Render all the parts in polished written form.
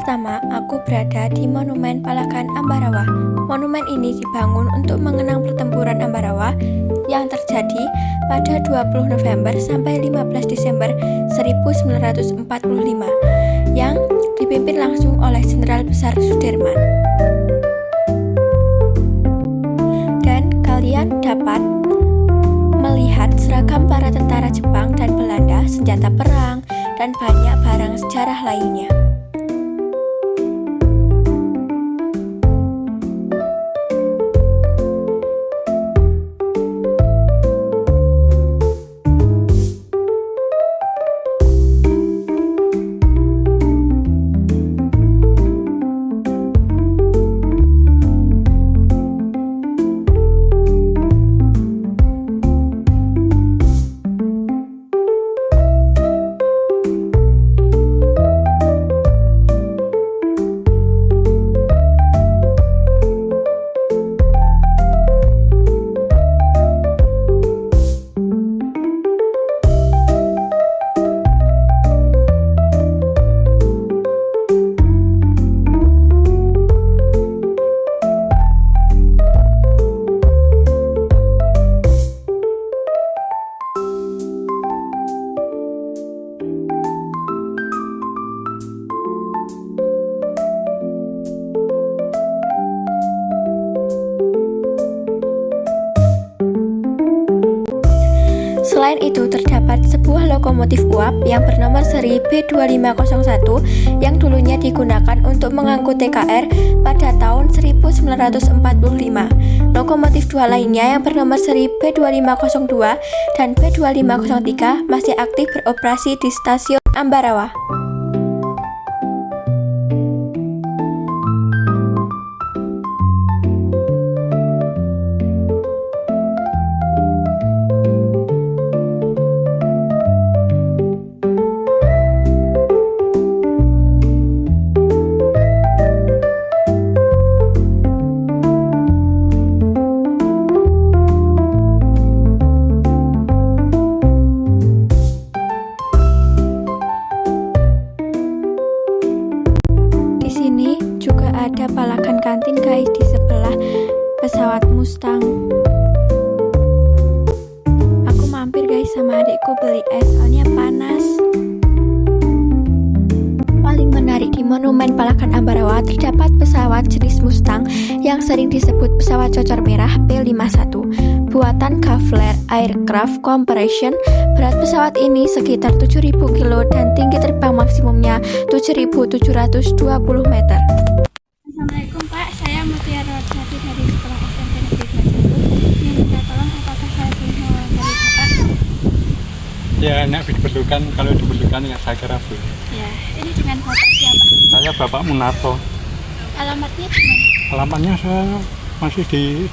Pertama, aku berada di Monumen Palagan Ambarawa. Monumen ini dibangun untuk mengenang pertempuran Ambarawa yang terjadi pada 20 November sampai 15 Desember 1945 yang dipimpin langsung oleh Jenderal Besar Sudirman. Dan kalian dapat melihat seragam para tentara Jepang dan Belanda, senjata perang, dan banyak barang sejarah lainnya. Selain itu, terdapat sebuah lokomotif uap yang bernomor seri B2501 yang dulunya digunakan untuk mengangkut TKR pada tahun 1945. Lokomotif dua lainnya yang bernomor seri B2502 dan B2503 masih aktif beroperasi di stasiun Ambarawa. Ada Palagan kantin guys di sebelah pesawat Mustang. Aku mampir guys sama adikku beli es soalnya panas. Paling menarik di Monumen Palagan Ambarawa terdapat pesawat jenis Mustang yang sering disebut pesawat cocor merah P51 buatan Kavler Aircraft Corporation. Berat pesawat ini sekitar 7.000 kilo dan tinggi terbang maksimumnya 7.720 meter. Assalamualaikum Pak, saya Mutiara Rajati dari Sekolah SMP Negeri 21. Yang minta tolong apakah saya boleh mewawancari Bapak? Ya, nak diperlukan, kalau diperlukan ya saya kira boleh. Ya, ini dengan Bapak siapa? Saya Bapak Munarto. Alamatnya di mana? Alamatnya saya masih di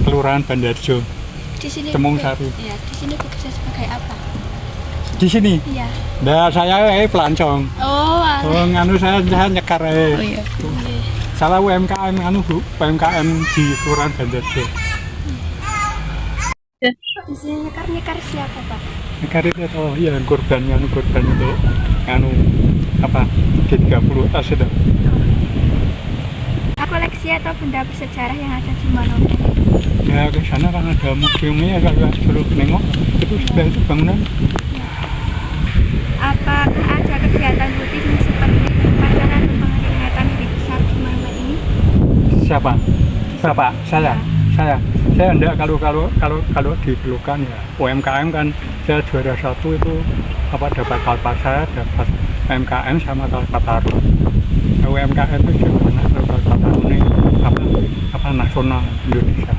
Kelurahan Bandarjo. Di sini. Temung Sari. Ya, di sini bekerja sebagai apa? Di sini? Iya. Nah, saya pelancong. Oh, Nganu saya nyekar Oh iya. Salah UMKM Bu, UMKM di Kelurahan Bandarjo. Di sini nyekar siapa Pak? Nyekar itu iya korban itu apa G30S itu. Koleksi atau benda bersejarah yang ada di monumen? Ya ke sana kan ada museumnya, kalau suruh nengok itu sudah itu bangunan. Apakah ada kegiatan rutin seperti upacara peringatan hari besar di monumen ini? Siapa? Bapak? Saya enggak, kalau diperlukan ya UMKM kan saya juara 1 itu dapat Kalpasar, dapat UMKM sama Kalpatar. UMKM itu juga Kalpatar ini nasional Indonesia.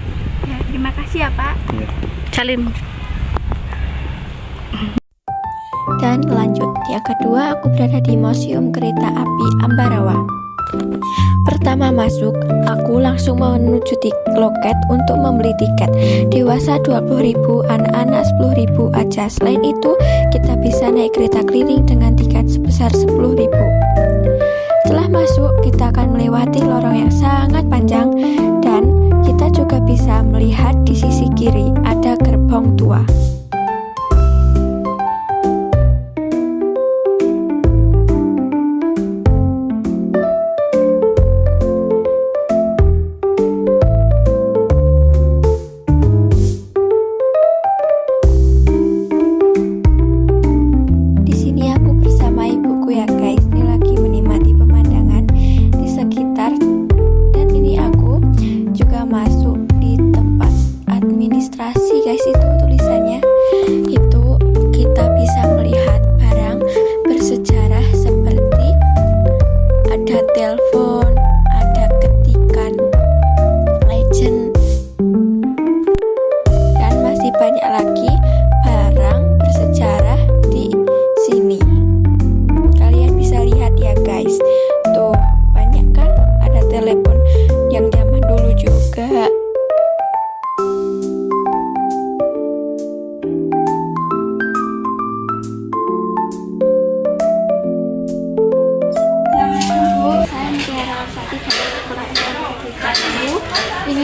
Ya, terima kasih ya Pak. Ya. Salim. Dan lanjut, yang kedua aku berada di Museum Kereta Api Ambarawa. Pertama masuk, aku langsung menuju loket untuk membeli tiket. Dewasa 20.000, anak-anak 10.000 aja. Selain itu, kita bisa naik kereta keliling dengan tiket sebesar 10.000. Setelah masuk, kita akan melewati lorong yang sangat panjang dan kita juga bisa melihat di sisi kiri ada gerbong tua.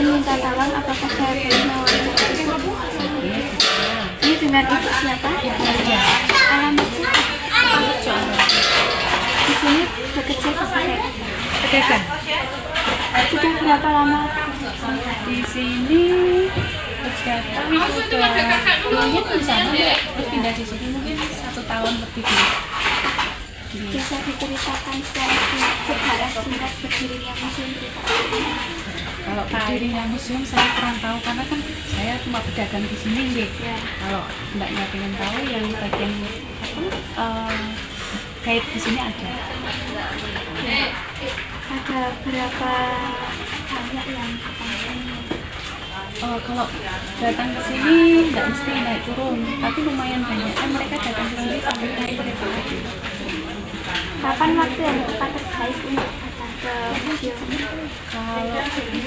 ingin minta tolong, apakah saya boleh mewawancarai? Ini dengan ibu siapa? Alamatnya? Di sini bekerja sebagai Pedagang sudah berapa lama? di sini datang dulunya di sana terus pindah di sini mungkin 1 tahun lebih dulu. Bisa diceritakan secara singkat berdirinya museum kereta api? Kalau berdirinya museum saya kurang tahu karena kan saya cuma pedagang di sini nih. Ya. Kalau mbaknya pengen tahu yang bagian guide di sini ada. Ada berapa banyak yang datang? Kalau datang ke sini nggak mesti naik turun, tapi lumayan banyak kan mereka datang ke sini sambil naik kereta api. Kapan waktu yang tepat terbaik untuk datang ke museum? Kalau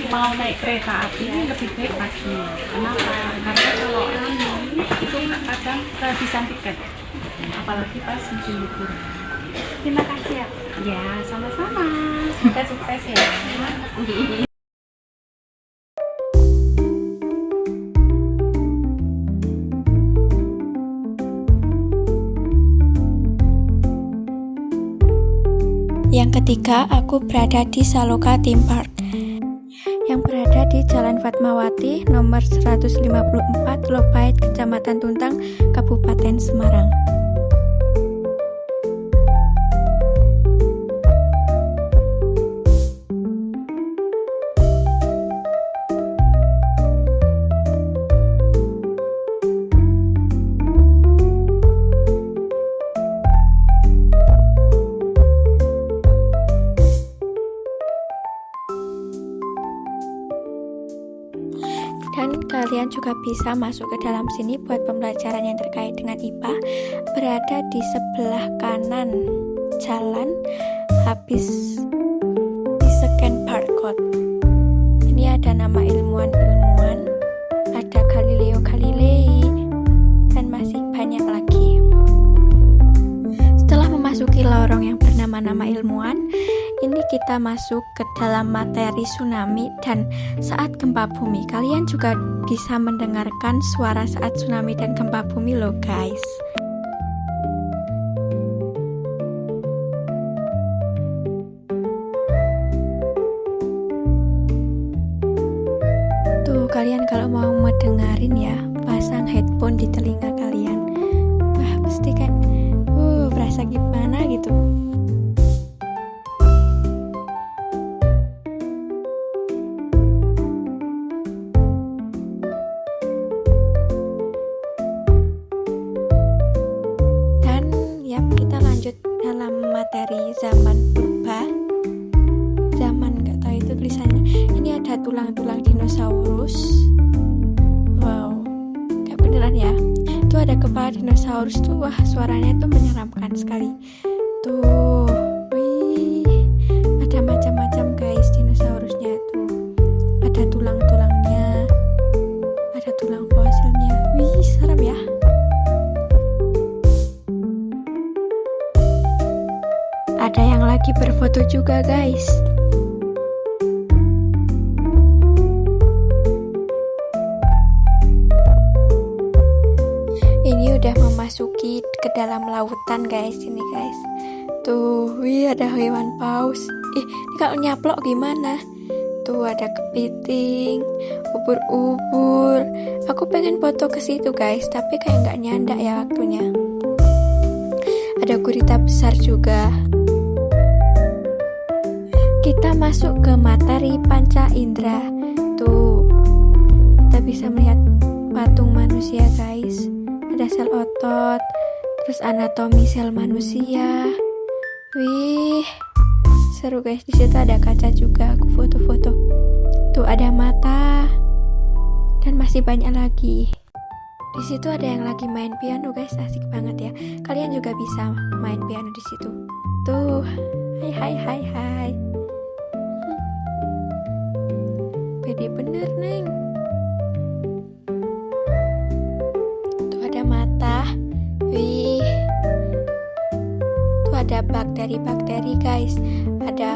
mau naik kereta api ini lebih baik pagi. Kenapa? Karena kalau itu kadang kehabisan tiket, apalagi pas musim libur. Terima kasih ya. Ya, sama-sama. Semoga sukses ya. Yang ketiga, aku berada di Saloka Theme Park yang berada di Jalan Fatmawati nomor 154 Lopait, Kecamatan Tuntang, Kabupaten Semarang. Dan kalian juga bisa masuk ke dalam sini buat pembelajaran yang terkait dengan IPA. Berada di sebelah kanan jalan habis di scan barcode. Ini ada nama ilmuwan-ilmuwan, ada Galileo Galilei, dan masih banyak lagi. Setelah memasuki lorong yang bernama nama ilmuwan, ini kita masuk ke dalam materi tsunami dan saat gempa bumi. Kalian juga bisa mendengarkan suara saat tsunami dan gempa bumi loh guys. Tuh kalian kalau mau mendengarin ya, pasang headphone di telinga kalian. Wah pasti kayak berasa gimana gitu. Dalam materi zaman purba, zaman nggak tahu itu tulisannya. Ini ada tulang-tulang dinosaurus. Wow, kayak beneran ya. Tuh ada kepala dinosaurus tuh, wah suaranya tuh menyeramkan sekali. Tuh, wih, ada macam-macam guys dinosaurusnya tuh. Ada tulang-tulangnya, ada tulang fosilnya. Wih, serem ya. Ada yang lagi berfoto juga guys. Ini udah memasuki ke dalam lautan guys, ini guys. Tuh, wih ada hewan paus. Ini kalau nyaplok gimana? Tuh ada kepiting, ubur-ubur. Aku pengen foto ke situ guys, tapi kayak nggak nyandak ya waktunya. Ada gurita besar juga. Kita masuk ke materi panca indera. Tuh, kita bisa melihat patung manusia guys. Ada sel otot, terus anatomi sel manusia. Wih, seru guys. Di situ ada kaca juga. Aku foto-foto. Tuh ada mata dan masih banyak lagi. Di situ ada yang lagi main piano guys, asik banget ya. Kalian juga bisa main piano di situ. Tuh, hai. Pede bener neng. Tuh ada mata. Wih. Tuh ada bakteri-bakteri guys. Ada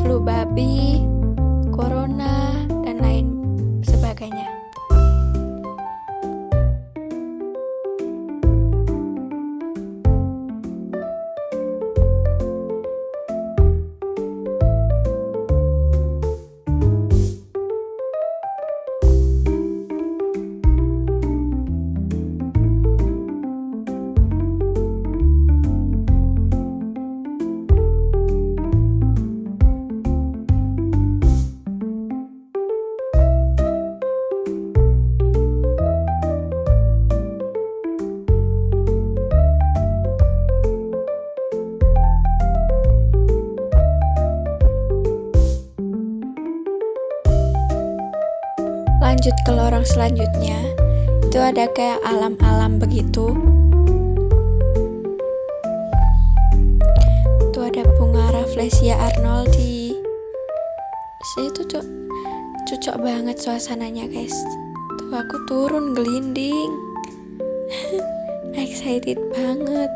flu babi, corona, dan lain lanjut ke lorong selanjutnya, itu ada kayak alam-alam begitu. Itu ada bunga Rafflesia arnoldii. Itu cocok banget suasananya guys. Tuh aku turun gelinding. Excited banget.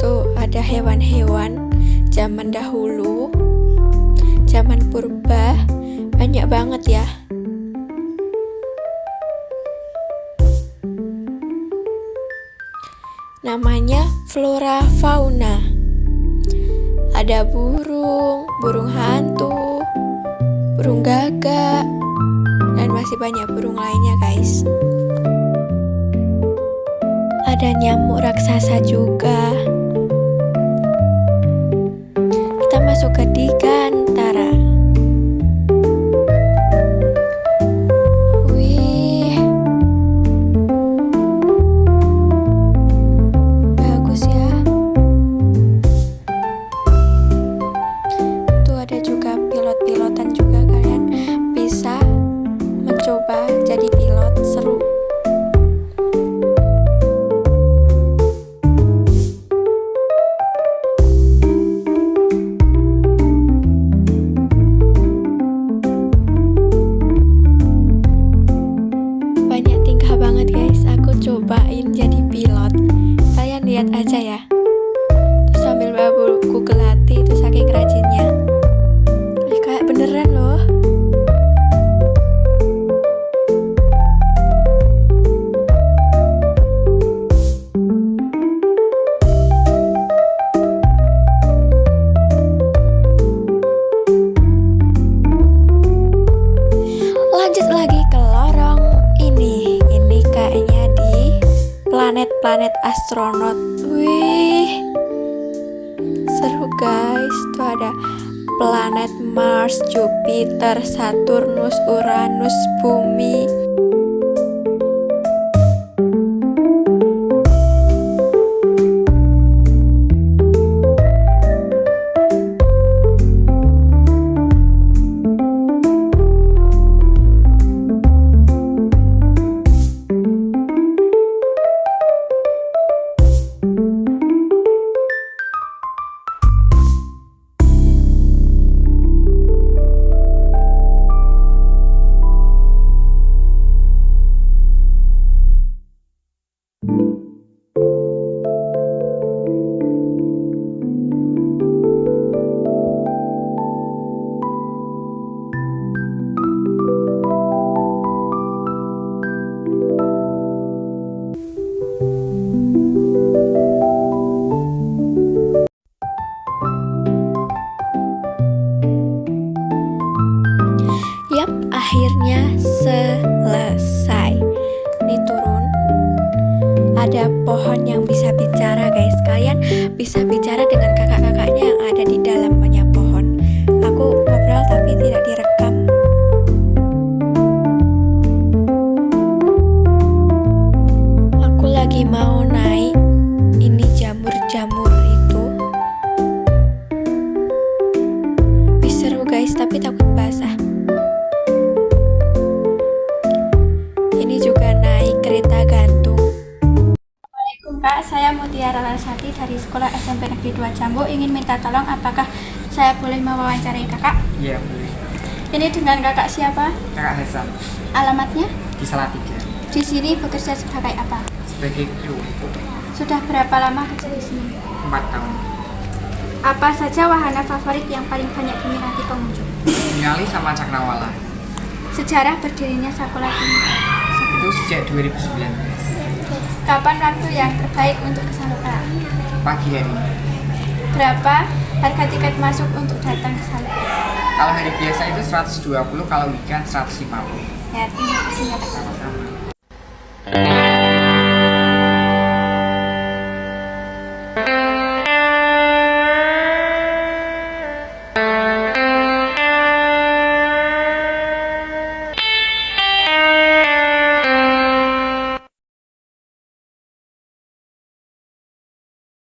Tuh ada hewan-hewan zaman dahulu, zaman purba, banyak banget ya. Namanya flora fauna. Ada burung, burung hantu, burung gagak, dan masih banyak burung lainnya guys. Ada nyamuk raksasa juga. Kita masuk ke Digantara. Wih, bagus ya. Tuh ada juga pilot-pilotan juga, kalian bisa mencoba jadi pilot, seru. Banyak tingkah banget guys, aku cobain jadi pilot. Kalian lihat aja ya. Terus sambil bawa buku gelati itu saking rajinnya. Kayak beneran loh. Lanjut lagi ke lorong ini. Ini kayaknya di planet-planet astronot. Wih, seru guys. Tuh ada planet Mars, Jupiter, Saturnus, Uranus, Bumi. Yap, akhirnya selesai. Ini turun. Ada pohon yang bisa bicara guys. Kalian bisa bicara dengan kakak-kakaknya yang ada di dalamnya pohon. Aku ngobrol tapi tidak direkam. Aku lagi mau naik ini jamur-jamur itu. Wih, seru guys, tapi takut basah. Ini juga naik kereta gantung. Assalamualaikum Kak, saya Mutiara Larasati dari Sekolah SMP Negeri 2 Jambu. Ingin minta tolong, apakah saya boleh mewawancarai Kakak? Iya boleh. Ini dengan Kakak siapa? Kakak Hasan Alamatnya? di Salatiga Di sini bekerja sebagai apa? sebagai kru Sudah berapa lama kerja di sini? 4 tahun. Apa saja wahana favorit yang paling banyak diminati pengunjung? Nyali sama Cakrawala Sejarah berdirinya sekolah ini. itu sejak 2019 Kapan waktu yang terbaik untuk ke sana Kak? pagi hari. Berapa harga tiket masuk untuk datang ke sana? Kalau hari biasa itu 120, kalau weekend 150. Ya, terima kasih ya Kak. Sama-sama.